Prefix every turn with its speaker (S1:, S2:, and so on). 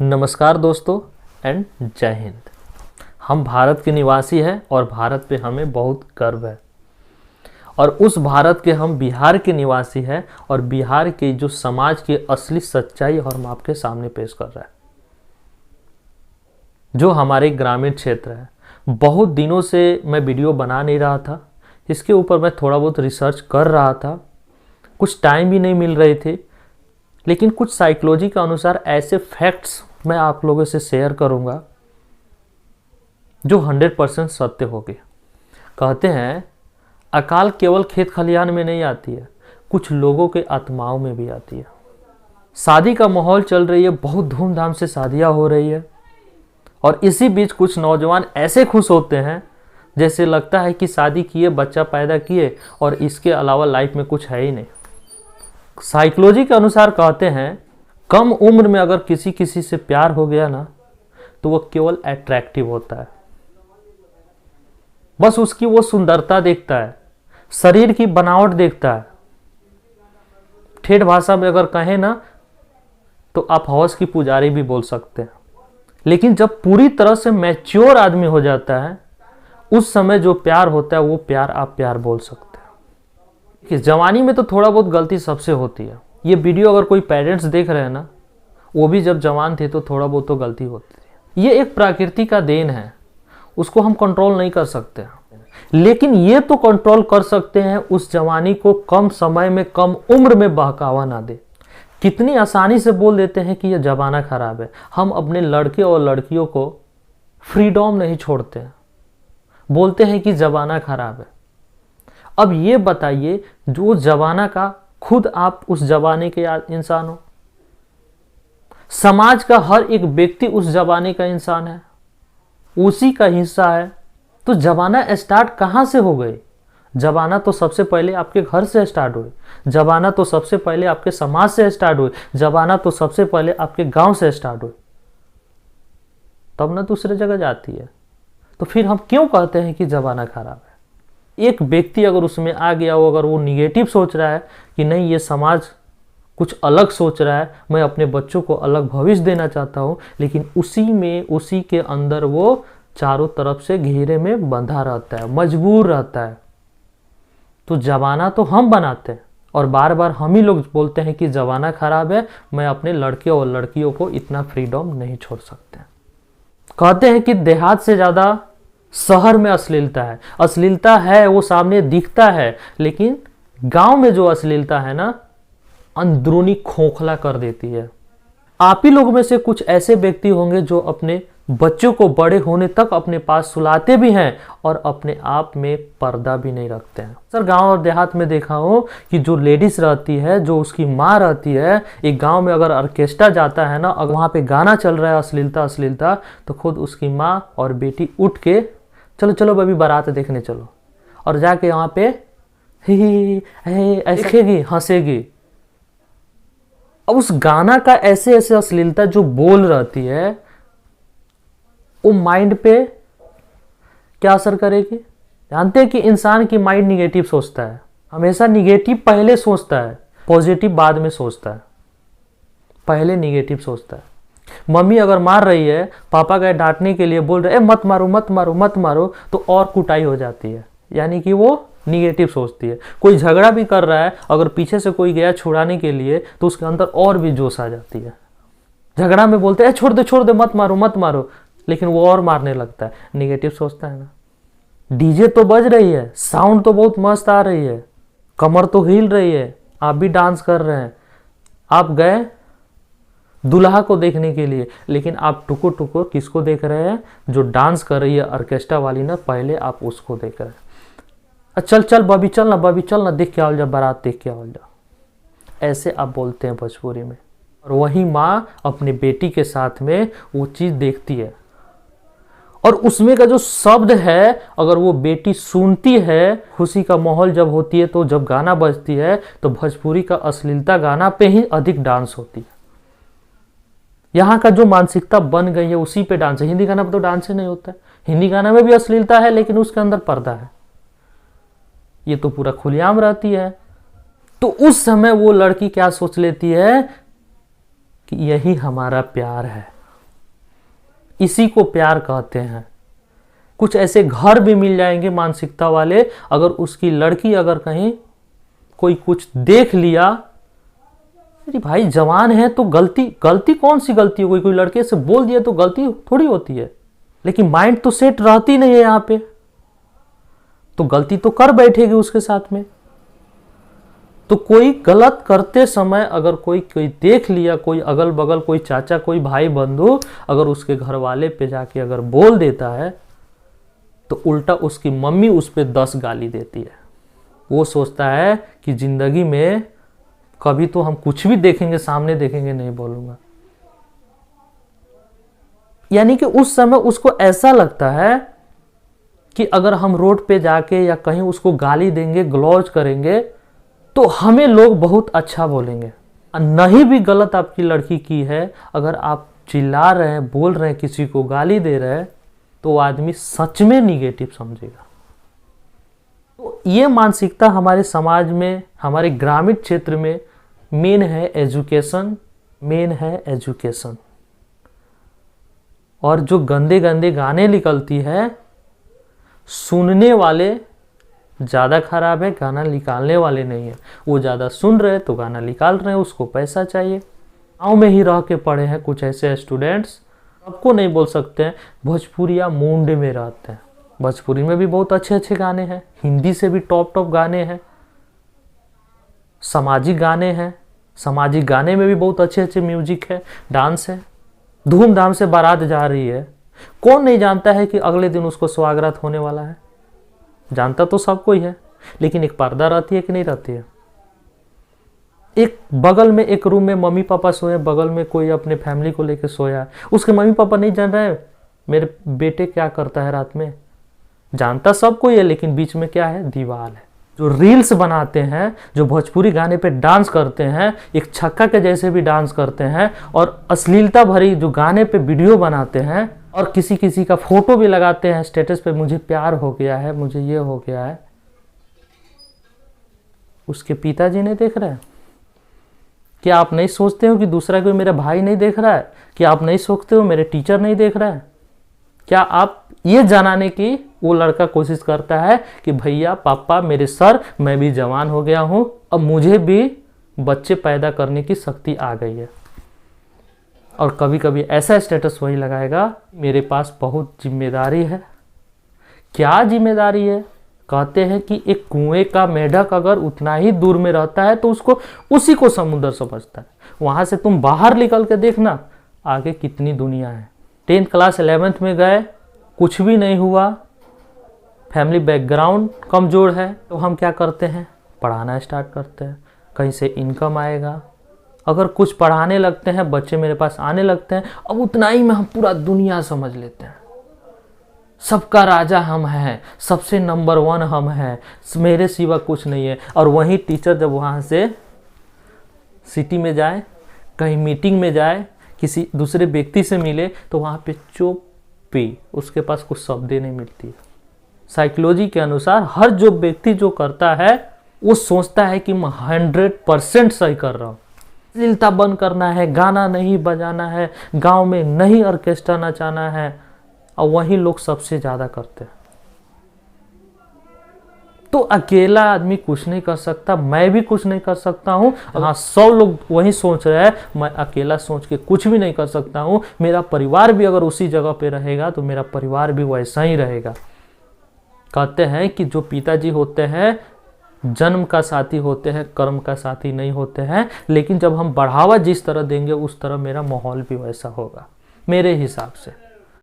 S1: नमस्कार दोस्तों एंड जय हिंद। हम भारत के निवासी हैं और भारत पे हमें बहुत गर्व है। और उस भारत के हम बिहार के निवासी हैं और बिहार के जो समाज की असली सच्चाई हम आपके सामने पेश कर रहे हैं। जो हमारे ग्रामीण क्षेत्र है, बहुत दिनों से मैं वीडियो बना नहीं रहा था। इसके ऊपर मैं थोड़ा बहुत रिसर्च कर रहा था, कुछ टाइम भी नहीं मिल रहे थे, लेकिन कुछ साइकोलॉजी के अनुसार ऐसे फैक्ट्स मैं आप लोगों से शेयर करूंगा जो 100% सत्य होंगे। कहते हैं अकाल केवल खेत खलिहान में नहीं आती है, कुछ लोगों के आत्माओं में भी आती है। शादी का माहौल चल रही है, बहुत धूमधाम से शादियां हो रही है और इसी बीच कुछ नौजवान ऐसे खुश होते हैं जैसे लगता है कि शादी किए, बच्चा पैदा किए और इसके अलावा लाइफ में कुछ है ही नहीं। साइकोलॉजी के अनुसार कहते हैं कम उम्र में अगर किसी से प्यार हो गया ना, तो वह केवल अट्रैक्टिव होता है। बस उसकी वो सुंदरता देखता है, शरीर की बनावट देखता है। ठेठ भाषा में अगर कहें ना तो आप हवस की पुजारी भी बोल सकते हैं। लेकिन जब पूरी तरह से मैच्योर आदमी हो जाता है, उस समय जो प्यार होता है वो प्यार आप प्यार बोल सकते हैं। कि जवानी में तो थोड़ा बहुत गलती सबसे होती है। ये वीडियो अगर कोई पेरेंट्स देख रहे हैं ना, वो भी जब जवान थे तो थोड़ा बहुत तो गलती होती थी। ये एक प्रकृति का देन है, उसको हम कंट्रोल नहीं कर सकते, लेकिन ये तो कंट्रोल कर सकते हैं उस जवानी को कम समय में, कम उम्र में बहकावा ना दे। कितनी आसानी से बोल देते हैं कि ये जमाना खराब है। हम अपने लड़के और लड़कियों को फ्रीडम नहीं छोड़ते हैं, बोलते हैं कि जमाना खराब है। अब ये बताइए, जो जमाना का खुद आप उस जमाने के इंसान हो, समाज का हर एक व्यक्ति उस जमाने का इंसान है, उसी का हिस्सा है। तो जमाना स्टार्ट कहां से हो गई? जमाना तो सबसे पहले आपके घर से स्टार्ट हुई, जमाना तो सबसे पहले आपके समाज से स्टार्ट हुई, जमाना तो सबसे पहले आपके गांव से स्टार्ट हुई, तब ना दूसरे जगह जाती है। तो फिर हम क्यों कहते हैं कि जमाना खराब है? एक व्यक्ति अगर उसमें आ गया हो, अगर वो निगेटिव सोच रहा है कि नहीं ये समाज कुछ अलग सोच रहा है, मैं अपने बच्चों को अलग भविष्य देना चाहता हूँ, लेकिन उसी के अंदर वो चारों तरफ से घेरे में बंधा रहता है, मजबूर रहता है। तो जमाना तो हम बनाते हैं और बार बार हम ही लोग बोलते हैं कि जमाना खराब है, मैं अपने लड़के और लड़कियों को इतना फ्रीडम नहीं छोड़ सकते। कहते हैं कि देहात से ज्यादा शहर में अश्लीलता है वो सामने दिखता है, लेकिन गांव में जो अश्लीलता है ना, अंदरूनी खोखला कर देती है। आप ही लोग में से कुछ ऐसे व्यक्ति होंगे जो अपने बच्चों को बड़े होने तक अपने पास सुलाते भी हैं और अपने आप में पर्दा भी नहीं रखते हैं। सर गांव और देहात में देखा हो कि जो लेडीज रहती है, जो उसकी माँ रहती है, एक गांव में अगर ऑर्केस्ट्रा जाता है ना, अगर वहां पे गाना चल रहा है अश्लीलता, तो खुद उसकी माँ और बेटी उठ के चलो बेबी बारात देखने चलो, और जाके वहां पे ही ऐसे हंसेगी। अब उस गाना का ऐसे अश्लीलता जो बोल रहती है, वो माइंड पे क्या असर करेगी? जानते हैं कि इंसान की माइंड निगेटिव सोचता है, हमेशा निगेटिव पहले सोचता है, पॉजिटिव बाद में सोचता है, पहले निगेटिव सोचता है। मम्मी अगर मार रही है, पापा गए डांटने के लिए, बोल रहे मत मारो, तो और कुटाई हो जाती है, यानी कि वो निगेटिव सोचती है। कोई झगड़ा भी कर रहा है, अगर पीछे से कोई गया छुड़ाने के लिए, तो उसके अंदर और भी जोश आ जाती है। झगड़ा में बोलते हैं छोड़ दे मत मारो, लेकिन वो और मारने लगता है, निगेटिव सोचता है ना। डीजे तो बज रही है, साउंड तो बहुत मस्त आ रही है, कमर तो हिल रही है, आप भी डांस कर रहे हैं, आप गए दुल्हा को देखने के लिए, लेकिन आप टुकुर किसको देख रहे हैं? जो डांस कर रही है ऑर्केस्ट्रा वाली ना, पहले आप उसको देख रहे हैं। चल बबी चल ना, देख के आओ जा, बारात देख के आओ जा, ऐसे आप बोलते हैं भोजपुरी में। और वही माँ अपने बेटी के साथ में वो चीज देखती है, और उसमें का जो शब्द है, अगर वो बेटी सुनती है, खुशी का माहौल जब होती है, तो जब गाना बजती है, तो भोजपुरी का अश्लीलता गाना पे ही अधिक डांस होती है। यहाँ का जो मानसिकता बन गई है उसी पे डांस है। हिंदी गाना पे तो डांस ही नहीं होता है, हिंदी गाना में भी अश्लीलता है, लेकिन उसके अंदर पर्दा है, ये तो पूरा खुलेआम रहती है। तो उस समय वो लड़की क्या सोच लेती है कि यही हमारा प्यार है, इसी को प्यार कहते हैं। कुछ ऐसे घर भी मिल जाएंगे मानसिकता वाले, अगर उसकी लड़की अगर कहीं कोई कुछ देख लिया, अरे भाई जवान है तो गलती कौन सी गलती हो, कोई लड़के से बोल दिया तो गलती थोड़ी होती है, लेकिन माइंड तो सेट रहती नहीं है यहाँ पे, तो गलती तो कर बैठेगी उसके साथ में। तो कोई गलत करते समय अगर कोई देख लिया, कोई अगल बगल कोई चाचा कोई भाई बंधु अगर उसके घर वाले पे जाके अगर बोल देता है, तो उल्टा उसकी मम्मी उस पर 10 गाली देती है। वो सोचता है कि जिंदगी में कभी तो हम कुछ भी देखेंगे, सामने देखेंगे, नहीं बोलूंगा। यानी कि उस समय उसको ऐसा लगता है कि अगर हम रोड पे जाके या कहीं उसको गाली देंगे, ग्लौज करेंगे, तो हमें लोग बहुत अच्छा बोलेंगे। नहीं भी गलत आपकी लड़की की है, अगर आप चिल्ला रहे हैं, बोल रहे हैं, किसी को गाली दे रहे हैं, तो वो आदमी सच में निगेटिव समझेगा। तो ये मानसिकता हमारे समाज में, हमारे ग्रामीण क्षेत्र में मेन है एजुकेशन। और जो गंदे गंदे गाने निकलती है, सुनने वाले ज़्यादा खराब है, गाना निकालने वाले नहीं है। वो ज़्यादा सुन रहे तो गाना निकाल रहे हैं, उसको पैसा चाहिए। गाँव में ही रह के पढ़े हैं कुछ ऐसे स्टूडेंट्स, सबको नहीं बोल सकते हैं, भोजपुरिया मूंड में रहते हैं। भोजपुरी में भी बहुत अच्छे अच्छे गाने हैं, हिंदी से भी टॉप गाने हैं, सामाजिक गाने हैं, सामाजिक गाने में भी बहुत अच्छे अच्छे म्यूजिक है, डांस है। धूमधाम से बारात जा रही है, कौन नहीं जानता है कि अगले दिन उसको स्वागत होने वाला है, जानता तो सब कोई है, लेकिन एक पर्दा रहती है कि नहीं रहती है। एक बगल में एक रूम में मम्मी पापा सोए, बगल में कोई अपने फैमिली को लेकर सोया, उसके मम्मी पापा नहीं जान रहे मेरे बेटे क्या करता है रात में, जानता सब कोई है, लेकिन बीच में क्या है, दीवार है। जो रील्स बनाते हैं, जो भोजपुरी गाने पे डांस करते हैं, एक छक्का के जैसे भी डांस करते हैं, और अश्लीलता भरी जो गाने पे वीडियो बनाते हैं, और किसी किसी का फोटो भी लगाते हैं स्टेटस पे, मुझे प्यार हो गया है, मुझे ये हो गया है। उसके पिताजी नहीं देख रहे हैं? क्या आप नहीं सोचते हो कि दूसरा कोई मेरा भाई नहीं देख रहा है? क्या आप नहीं सोचते हो मेरे टीचर नहीं देख रहा है? क्या आप ये जनाने की वो लड़का कोशिश करता है कि भैया पापा मेरे सर, मैं भी जवान हो गया हूं, अब मुझे भी बच्चे पैदा करने की शक्ति आ गई है। और कभी कभी ऐसा स्टेटस वही लगाएगा, मेरे पास बहुत जिम्मेदारी है। क्या जिम्मेदारी है? कहते हैं कि एक कुएं का मेढक अगर उतना ही दूर में रहता है तो उसको उसी को समुद्र समझता है। वहां से तुम बाहर निकल के देखना आगे कितनी दुनिया है। 10th क्लास 11th में गए, कुछ भी नहीं हुआ, फैमिली बैकग्राउंड कमजोर है, तो हम क्या करते हैं, पढ़ाना स्टार्ट करते हैं, कहीं से इनकम आएगा। अगर कुछ पढ़ाने लगते हैं, बच्चे मेरे पास आने लगते हैं, अब उतना ही में हम पूरा दुनिया समझ लेते हैं, सबका राजा हम हैं, सबसे नंबर 1 हम हैं, मेरे सिवा कुछ नहीं है। और वहीं टीचर जब वहाँ से सिटी में जाए, कहीं मीटिंग में जाए, किसी दूसरे व्यक्ति से मिले, तो वहाँ पे चुप्पी, उसके पास कुछ शब्दें नहीं मिलती। साइकोलॉजी के अनुसार हर जो व्यक्ति जो करता है वो सोचता है कि मैं 100% सही कर रहा हूँ। अश्लीलता बंद करना है, गाना नहीं बजाना है, गांव में नहीं ऑर्केस्ट्रा नचाना है, और वही लोग सबसे ज्यादा करते हैं। तो अकेला आदमी कुछ नहीं कर सकता, मैं भी कुछ नहीं कर सकता हूँ। हाँ, 100 लोग वही सोच रहे हैं, मैं अकेला सोच के कुछ भी नहीं कर सकता हूँ। मेरा परिवार भी अगर उसी जगह पे रहेगा तो मेरा परिवार भी वैसा ही रहेगा। कहते हैं कि जो पिताजी होते हैं जन्म का साथी होते हैं, कर्म का साथी नहीं होते हैं, लेकिन जब हम बढ़ावा जिस तरह देंगे उस तरह मेरा माहौल भी वैसा होगा, मेरे हिसाब से।